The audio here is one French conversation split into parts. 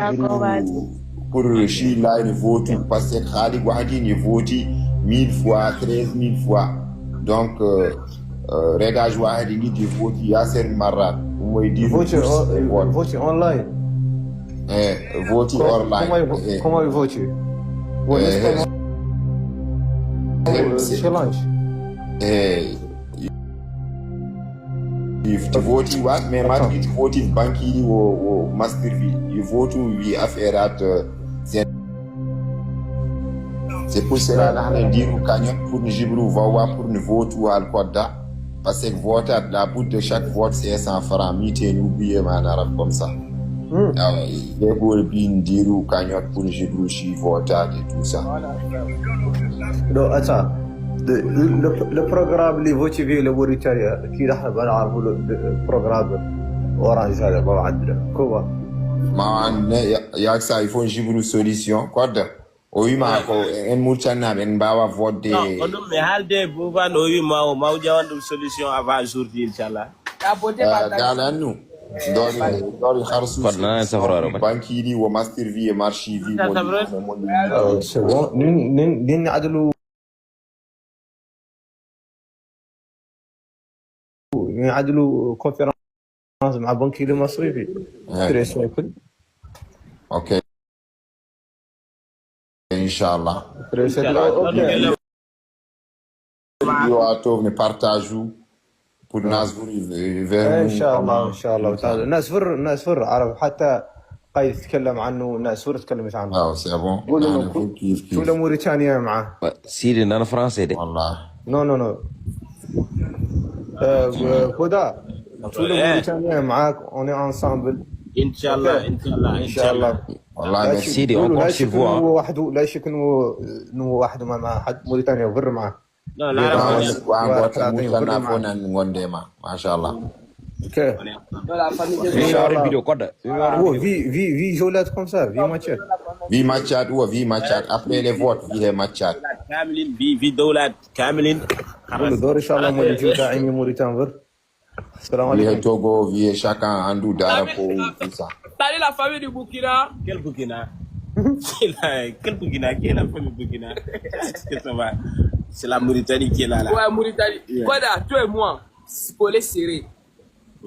D'accord, vas-y. Pour Sheila, il vote parce que Khadi Wahdi, il vote 1000 fois, 13 000 fois. Donc, Rega Wahdi, il vote Yasser Marat. Vote online. Vote online. Comment il vote? Challenge. If tu vote what, mais maintenant tu votes banquier ou masterville. Tu votes oui affaire c'est pour cela que nous disons que pour nous jibru va pour nous voter ou al quadda parce que vote à la bout de chaque vote c'est 100 francs mité nous oublier manara comme ça. Les gars bien dire que pour nous jibru chi vote et tout ça. Non, attends. Le programme اللي فوتي فيه لموريتانيا اكيد احنا بنعرفوا البروغرام اورانج هذا ما عندنا كوبا ما ياك سا il faut une solution quoi o wi ma ko en murtanna ben mbawa vodde non on me halde buban o wi ma o mawja wandu solution avant aujourd'hui inchallah galannu dori kharsu fadna safraro bankiri wo master vie marchi vie c'est bon nin عدلوا يعدلوا كونفرنس مع بنكي المصرفي تريسو يكون اوكي ان شاء الله اوكي يو اتوف ني بارتاجو pour nas ان شاء الله ان شاء الله تعالى الناس فر عرب حتى قايد يتكلم عنه الناس فر تكلمت عنه سي بون قولوا شو موريتانيا معاه سيدي انا فرنسي دي والله نو هدى شو موريتانيا معاك اوني انسامبل ان شاء الله ان شاء الله والله سيدي اون سيفوا وحده لا يشك انه وحده ما حد موريتانيا وفر معاه لا لا ما شاء الله اوكي ان شاء الله فيديو كود هو في جولات كوم سا في ماتشات après les votes في ماتشات كاملين في دولات كاملين دور ان شاء الله مولي جو داعمي موريتان فر السلام عليكم في توغو في chacun andou darapo tout ça Salut la famille du Burkina. Quel Burkina? Quel Burkina? Qui est la famille du Burkina? Est-ce que ça va? C'est la Mauritanie qui est là. Ouais, Mauritanie. Koda, toi et moi, pour les serrer.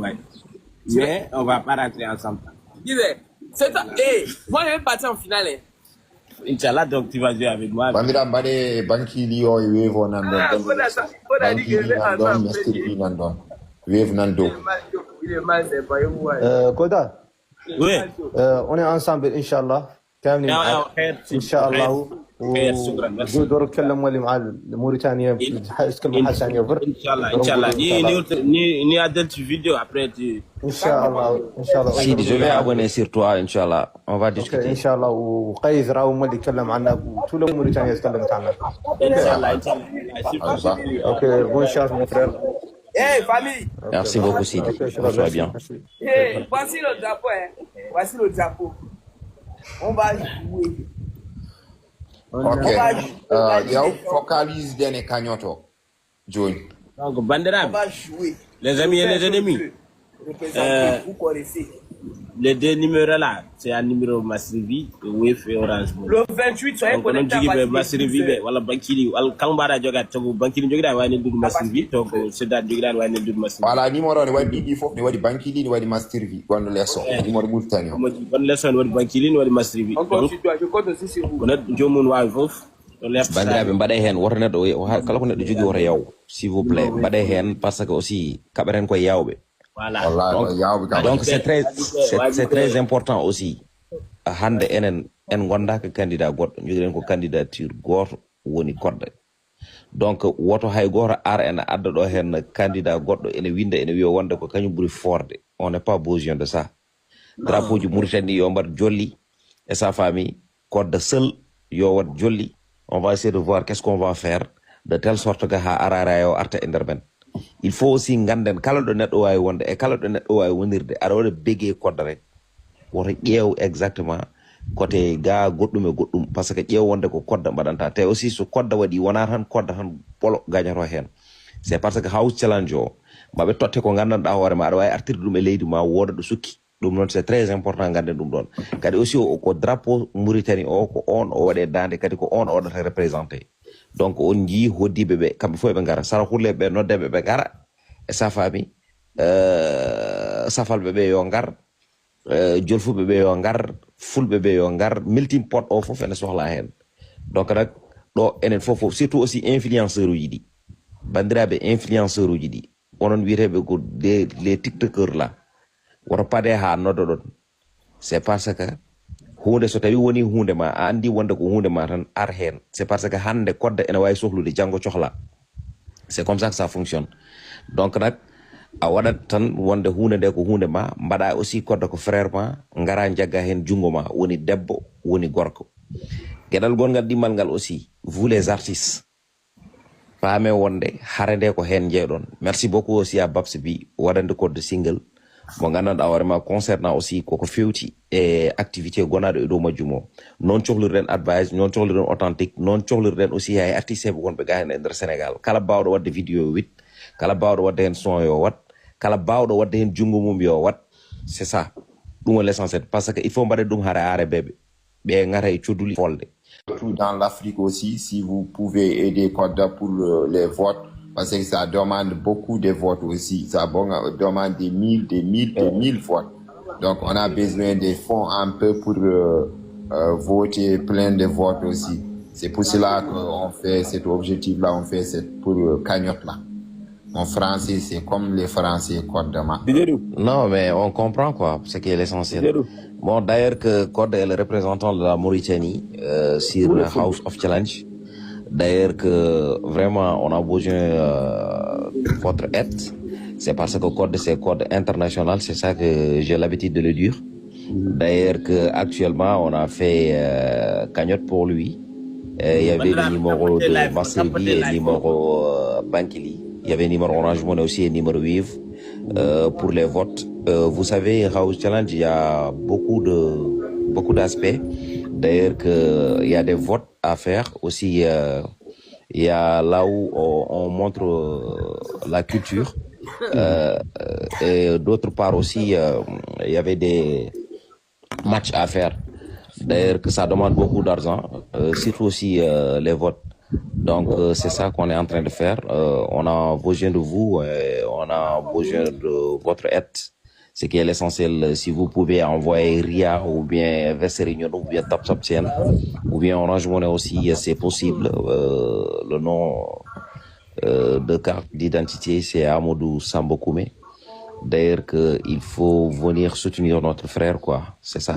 Ouais. Mais on va pas rentrer ensemble. Disais, moi je vais partir en finale. Inch'Allah, donc tu vas jouer avec moi. Bandira Bade Bankili or Wevo Nando. Bankili Nando, Mr. Nando. Wev Nando. Il est mal, c'est pas moi. كودا Oui. انا انسامبل ان شاء الله كاملين ان شاء الله خير شكرا. دور اتكلم ولي مع موريتانيا يتكلم مع ثانيه ان شاء الله ni adult vidéo après tu ان شاء الله سيدي je vais abonner sur toi inchallah on va discuter ان شاء الله وقيث راهو هو اللي يتكلم عنا وطول موريتانيا تكلمت عنا ان شاء الله اوكي بون شانس mon frère. Hey, famille. Merci beaucoup Sidi, sois bien. Hey, voici le drapeau, hein. Voici le drapeau. On va jouer. Ok. Yo, focalise dene Kanyoto. Join. Donc bandera. On va jouer. Les amis et les ennemis. Vous connaissez. Les deux numéros là, c'est un numéro Massrivi, Wave et Orange. Le 28, soyez connectés à Massrivi, voilà Bankili, wala Kambara jogat, togo Bankili jogat, wala Ndu Massrivi, togo Sedat jogat, wala Ndu Massrivi. Voilà, numéro ni wadi bidi fof ni wadi Bankili ni wadi Mastervi, gondo leçon, numéro Mauritanie. Bonne leçon wadi Bankili wadi Massrivi. Encore sur toi, je compte aussi sur vous. On a Jomun wa fof. bandiraɓe mbaɗe hen woto neɗɗo kala ko neɗɗo jogui woto yaw s'il vous plaît mbaɗe hen par ce que aussi kaɓeren koye yawɓe. Voilà. Donc c'est très important aussi hande enen en gondaka candidat goɗɗo joguiɗen ko candidature goto woni kodde donc woto hay goto ara ene adda ɗo hen candidat goɗɗo ene winda ene wiya wonde ko kañum ɓuuri forde on n'est pas besoin de ça. Drapeau ji Mauritanie yo mbat jolli et sa famille kodde seul yo wat jolli. On va essayer de voir qu'est-ce qu'on va faire de telle sorte que ha arara yo arta e nder men. Il faut aussi nganden kala ɗo neɗɗo wawi wonde e kala ɗo neɗɗo wawi wonirde aɗa waɗa bégue kodde rek woto ƴeew exactement côté ga goɗɗum e goɗɗum par ce que ƴeew wonde ko kodde mbaɗanta te aussi so kodde waɗi wona tan kodde tan ɓolo gañato hen c'est parce que house challenge o maɓe totte ko gandanɗa hoore ma aɗa wawi artirde ɗum e leydi ma woda ɗo sukki c'est très important gande dum don kadi aussi ko drapeau Mauritanie o ko on o wade dande kadi ko on o da représenter donc on ji hoddibe be kambe fo be ngara sara hulle be noddebe be gara e safami safalbe be yo ngar jolfube be yo ngar fulbe be yo ngar melting pot o fof ene sohla hen donc nak do enen fof surtout aussi influenceur uji di bandirabe influenceur uji di onon wiirebe ko les tiktokers là woto pade ha noddo don c'est parce que hunde so tawi woni hunde ma a andi wonde ko hunde ma tan ar hen c'est parce que hande kodde ene way sohlude jango cohla c'est comme ça que ça fonctionne donc nak a wadat tan wonde hunde de ko hunde ma mbada aussi kodde ko frère ma ngara jagga hen jungo ma woni debbo woni gorko gedal gongal dimmal ngal aussi vous les artistes faame wonde harande ko hen jeedon merci beaucoup aussi à Babs bi wadande code single mo gandanɗa hoorema concernant aussi koko fewti e activité gonaɗo e dow majjum o non cohlirɗen advice non cohlirɗen authentique non cohlirɗen aussi hay artiste ɓe gonɓe ga hen e nder Sénégal kala bawɗo wadde vidéo yo wit kala bawɗo wadde hen son yo wat kala bawɗo wadde hen jungo mum yo wat c'est ça ɗum o l'essentiel parce que il faut mbaɗe ɗum haara are beɓe ɓe ngata e codduli folde. Tout dans l'Afrique aussi, si vous pouvez aider Koda pour les votes, parce que ça demande beaucoup de votes aussi. Ça demande des mille votes. Donc, on a besoin des fonds un peu pour voter plein de votes aussi. C'est pour cela qu'on fait cet objectif-là, on fait pour cagnotte-là. En français, c'est comme les Français, Code de Ma. Non, mais on comprend quoi, ce qui est l'essentiel. Bon, d'ailleurs, que Code est le représentant de la Mauritanie sur le House of Challenge. D'ailleurs, que vraiment, on a besoin de votre aide. C'est parce que Code, c'est Code international, c'est ça que j'ai l'habitude de le dire. D'ailleurs, que actuellement, on a fait cagnotte pour lui. Il y avait le numéro de Massebi et le numéro Bankili. Il y avait un numéro Orange Money aussi et un numéro Wave pour les votes. Vous savez, House Challenge, il y a beaucoup d'aspects. D'ailleurs, il y a des votes à faire aussi. Il y a là où on montre la culture. Et d'autre part aussi, il y avait des matchs à faire. D'ailleurs, que ça demande beaucoup d'argent, surtout aussi les votes. Donc, c'est ça qu'on est en train de faire. On a besoin de vous, on a besoin de votre aide. Ce qui est l'essentiel, si vous pouvez envoyer RIA ou bien Western Union ou bien TapTapSend ou bien Orange Money aussi, c'est possible. Le nom de carte d'identité, c'est Amadou Sambokoume. D'ailleurs, qu'il faut venir soutenir notre frère, quoi. C'est ça.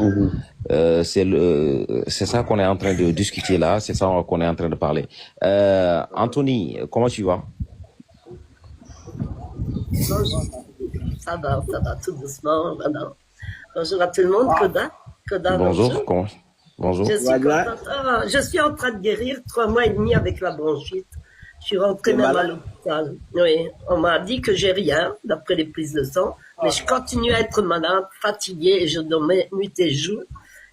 C'est ça qu'on est en train de discuter là. C'est ça qu'on est en train de parler. Anthony, comment tu vas? Ça va, tout doucement. Voilà. Bonjour à tout le monde, Koda. Bonjour, comment? Bonjour. Je suis contente. Je suis en train de guérir 3 mois et demi avec la bronchite. Je suis rentrée même à l'hôpital. Oui, on m'a dit que j'ai rien, d'après les prises de sang, mais je continue à être malade, fatiguée, et je dormais nuit et jour.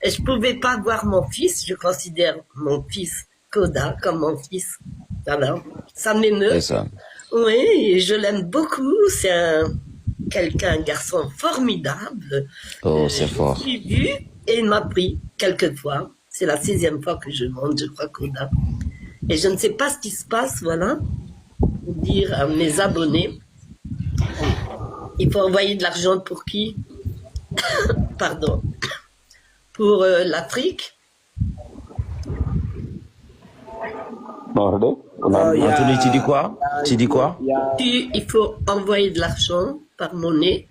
Et je pouvais pas voir mon fils, je considère mon fils Koda comme mon fils. Voilà. Ça m'émeut. C'est ça. Oui, je l'aime beaucoup, c'est un garçon formidable. Oh, c'est fort. Je l'ai vu et il m'a pris quelques fois. C'est la 6e fois que je monte, je crois, Koda. Et je ne sais pas ce qui se passe, voilà, pour dire à mes abonnés, il faut envoyer de l'argent pour qui? Pardon. Pour l'Afrique. Anthony, tu dis quoi? Il faut envoyer de l'argent par monnaie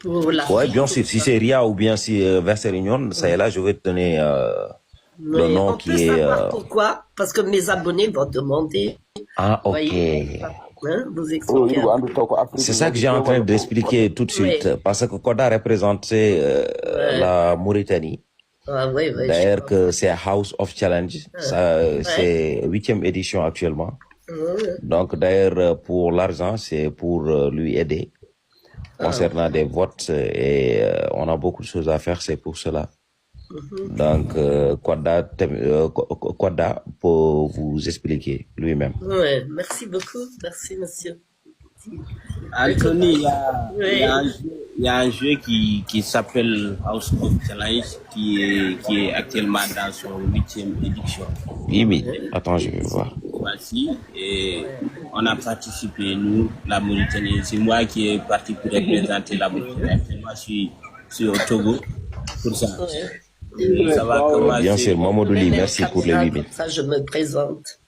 pour l'Afrique. Oui, bien sûr. Si c'est RIA ou bien si Western Union, ça est là, je vais te donner le nom qui est... On peut savoir pourquoi? Parce que mes abonnés vont demander. Ah, ok. Voyez, hein, vous expliquer. C'est ça que j'ai en train d'expliquer tout de suite. Oui. Parce que Koda représentait la Mauritanie. Ah, oui, d'ailleurs, que c'est House of Challenge. C'est 8e édition actuellement. Donc, d'ailleurs, pour l'argent, c'est pour lui aider concernant des votes. Et on a beaucoup de choses à faire, c'est pour cela. Donc, Koda peut vous expliquer lui-même. Oui, merci beaucoup. Merci, monsieur. Anthony, Oui. il y a un jeu qui s'appelle House of Challenge qui est actuellement dans son 8e édition. Oui, mais attends, je vais voir. Voici, et on a participé, nous, la Mauritanie. C'est moi qui est parti pour représenter la Mauritanie. Moi, je suis au Togo pour ça. Et ça va commencer. Bien sûr, Mamadou Ly, merci pour les 8 000. Ça, je me présente.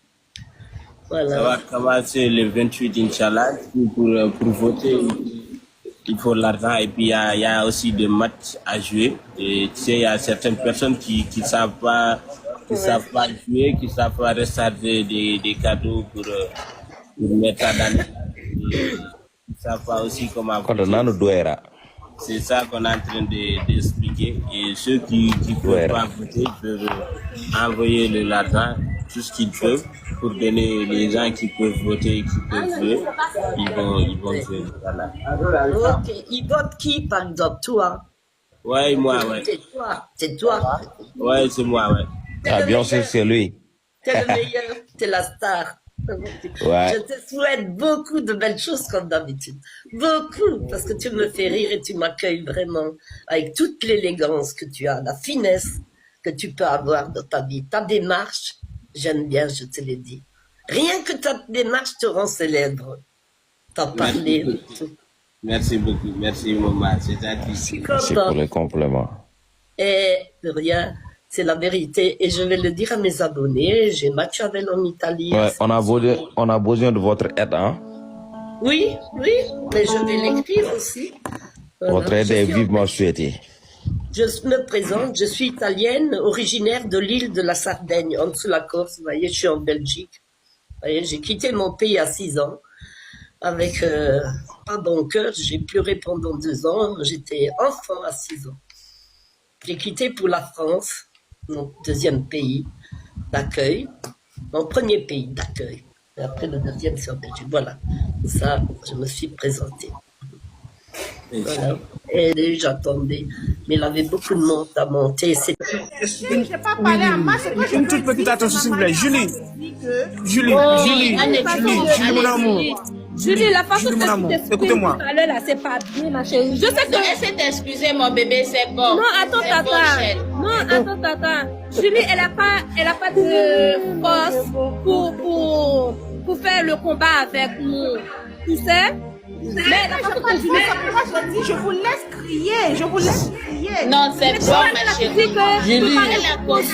Voilà. Ça va commencer le 28, Inch'Allah. Pour voter, il faut l'argent. Et puis, il y a aussi des matchs à jouer. Et tu sais, il y a certaines personnes qui savent pas jouer, qui savent pas recharger des cadeaux pour mettre ça dans les... Ils savent pas aussi comment voter. C'est ça qu'on est en train d'expliquer. Et ceux qui peuvent pas voter peuvent envoyer l'argent, tout ce qu'ils peuvent, pour donner les gens qui peuvent voter et qui peuvent jouer. Ils vont jouer. Voilà. Ok. Il vote qui, par exemple? Toi? Ouais, moi, ouais. C'est toi. Ouais, c'est moi, ouais. Ah, bien sûr, c'est lui. T'es le meilleur, t'es la star. Ouais. Je te souhaite beaucoup de belles choses comme d'habitude. Beaucoup, parce que tu me fais rire et tu m'accueilles vraiment avec toute l'élégance que tu as, la finesse que tu peux avoir dans ta vie. Ta démarche, j'aime bien, je te l'ai dit. Rien que ta démarche te rend célèbre. T'as parlé de tout. Merci beaucoup. Merci, maman. C'est gentil. Merci pour les compliments. Et de rien. C'est la vérité. Et je vais le dire à mes abonnés. J'ai Machiavel en Italie. Ouais, on a besoin de votre aide, hein? Oui, mais je vais l'écrire aussi. Voilà. Votre aide est vivement souhaitée. Je me présente, je suis italienne, originaire de l'île de la Sardaigne, en dessous de la Corse. Vous voyez, je suis en Belgique. Vous voyez, j'ai quitté mon pays à 6 ans. Avec pas bon cœur, j'ai pleuré pendant 2 ans. J'étais enfant à 6 ans. J'ai quitté pour la France, mon deuxième pays d'accueil, mon premier pays d'accueil. Et après le deuxième, c'est en Belgique. Voilà. Ça, je me suis présentée. Voilà. Et j'attendais. Mais il y avait beaucoup de monde à monter. Je n'ai pas parlé en masse. Une toute petite attention, s'il vous plaît. Julie, mon amour. Julie, la façon Julie, mon amour, écoutez-moi. tout à l'heure, là, c'est pas bien, ma chérie. Je sais que... Essaie d'excuser mon bébé, c'est bon. Non, attends, C'est tata. bon, chérie. Non, attends, tata. Julie, elle a pas de force pour faire le combat avec nous. Tu sais? Mais la façon que Julie... Je vous laisse crier. Je vous laisse crier. Non, c'est bon, ma chérie. Julie,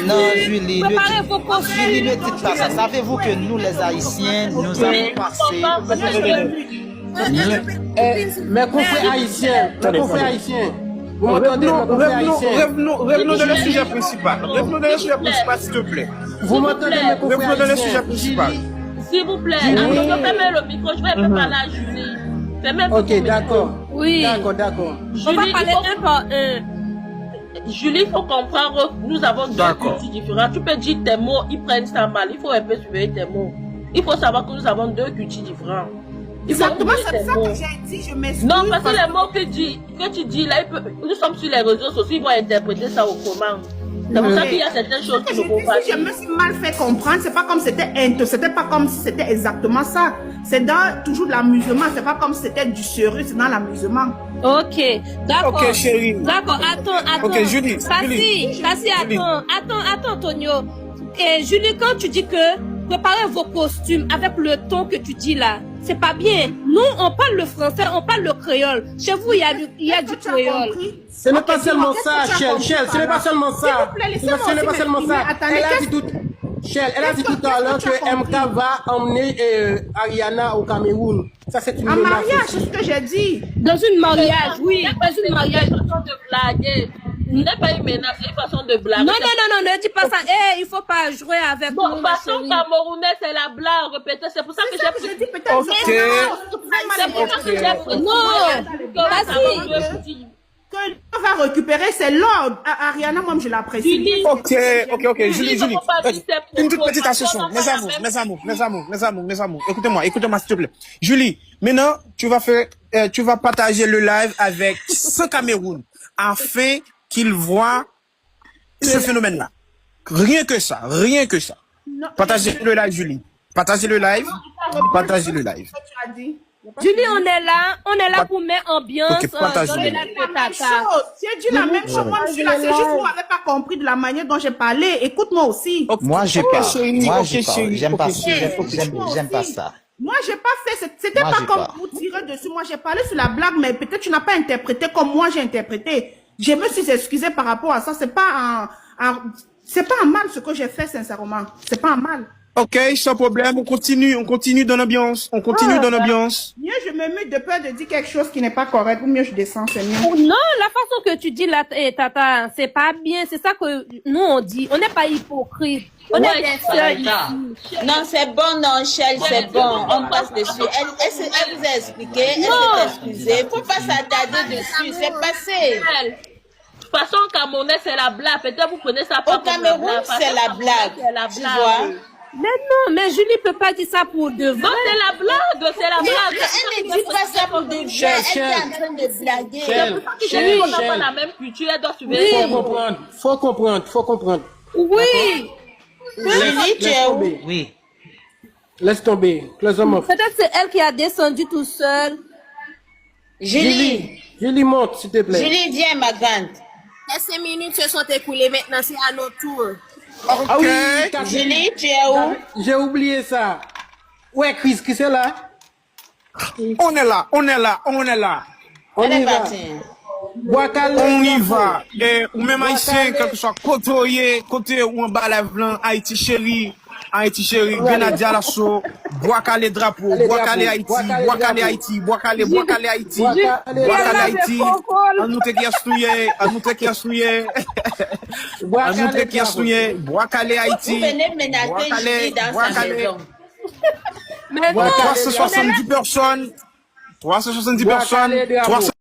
non, Julie, Julie, ne dites pas ça. Savez-vous que nous, les Haïtiens, nous avons passé... Mes confrères haïtiens, vous m'entendez, mes confrères haïtiens? Revenons dans le sujet principal. S'il te plaît. Vous m'entendez, mes confrères Revenons dans le sujet haïtiens? principal. S'il vous plaît, fermez le micro, je vais un peu parler à Julie. Ok, d'accord. Oui. D'accord. On va parler un par un. Julie, il faut comprendre, nous avons deux cultures différentes. Tu peux dire tes mots, ils prennent ça mal. Il faut un peu surveiller tes mots. Il faut savoir que nous avons deux cultures différentes. Exactement, c'est ça que j'ai dit, je m'excuse. Non, parce que les mots que tu dis là, nous sommes sur les réseaux sociaux, ils vont interpréter ça autrement. C'est pour ça qu'il y a certaines choses qui ne vont pas. Si je me suis mal fait comprendre, c'est pas comme c'était pas comme si c'était exactement ça. C'est dans toujours l'amusement, c'est pas comme si c'était du sérieux, c'est dans l'amusement. Ok, d'accord. Ok, chérie. D'accord, attends. Ok, Julie. Cassie, attends, Antonio. Et Julie, quand tu dis que préparez vos costumes avec le ton que tu dis là, c'est pas bien. Nous, on parle le français, on parle le créole. Chez vous, il y a du créole. Ce n'est pas seulement ça, Shell, ce n'est pas seulement ça. Ce n'est pas seulement ça. Elle a dit tout à l'heure que MK va emmener Ariana au Cameroun. Ça, c'est une En menace mariage, aussi. c'est ce que j'ai dit. Dans une mariage, oui. Dans une mariage, une façon de blaguer. Ce n'est pas une menace, c'est une façon de blaguer. Non, ne dis pas ça. Il faut pas jouer avec nous. Bon, façon camerounaise, c'est la blague répétée. C'est pour ça que j'ai dit peut-être. C'est pour ça que j'ai pris. Non, vas-y. Qu'on va récupérer, c'est l'ordre. Ariana, moi, je l'apprécie. Ok. Julie. Une toute petite association. Mes amours. Écoutez-moi, s'il te plaît. Julie, maintenant, tu vas partager le live avec ce Cameroun afin qu'ils voient ce phénomène-là. Rien que ça. Partagez le live, Julie. Partagez le live. Tu as dit. Julie, on est là pour mettre ambiance. Ok, partage. Dans le lac de Tata. J'ai dit la même chose, moi je suis là, c'est juste que vous n'avez pas compris de la manière dont j'ai parlé. Écoute-moi aussi. Moi, j'ai pas. Moi, j'ai pas. chérie, J'aime pas ok, ça. chérie. J'aime pas ça. Moi, j'ai pas fait, c'était Moi, pas j'ai comme pas. vous tirer dessus. Moi, j'ai parlé sur la blague, mais peut-être tu n'as pas interprété comme moi j'ai interprété. Je me suis excusée par rapport à ça. C'est pas un mal ce que j'ai fait, sincèrement. C'est pas un mal. Ok, sans problème, on continue dans l'ambiance, dans l'ambiance. Mieux je me mets de peur de dire quelque chose qui n'est pas correct, ou mieux je descends, c'est mieux. Non, la façon que tu dis là, Tata, c'est pas bien. C'est ça que nous on dit. On n'est pas hypocrite. On est des sœurs ici. Non, c'est bon, non, Shell, c'est bon. On passe dessus. Elle vous a expliqué, elle s'est excusée. Faut pas s'attarder dessus, c'est passé. De toute façon, au Cameroun, c'est la blague. Peut-être vous prenez ça pas Au Cameroun, c'est la blague. Tu vois? Mais non, mais Julie peut pas dire ça pour de vrai. Non, c'est la blague, c'est la blague. Elle ne dit pas ça pour de vrai. Elle est en train de blaguer. Chérie, on n'a pas la même culture, elle doit suivre. Faut comprendre. Oui. Julie, tu es où? Oui. Laisse tomber. Peut-être c'est elle qui a descendu tout seul. Julie, monte, s'il te plaît. Julie, viens, ma grande. Les 5 minutes se sont écoulées, maintenant c'est à notre tour. Ah oui, Julie, tu es où? j'ai oublié ça. Ouais, Chris, qui c'est là? On est là. On Elle y est va. partie. On y va. Et ou même haïtien, quel que soit côté où on bat la blanc, Haïti chéri, Benadia Lasso, Boakale drapeau, Boakale Haïti, Boakale Haïti, Boakale Haïti, Boakale Haïti. On nous te qui a souillé, Boakale Haïti. Vous venez ménager Julie dans sa maison. Mais non, 370 personnes, 370 personnes,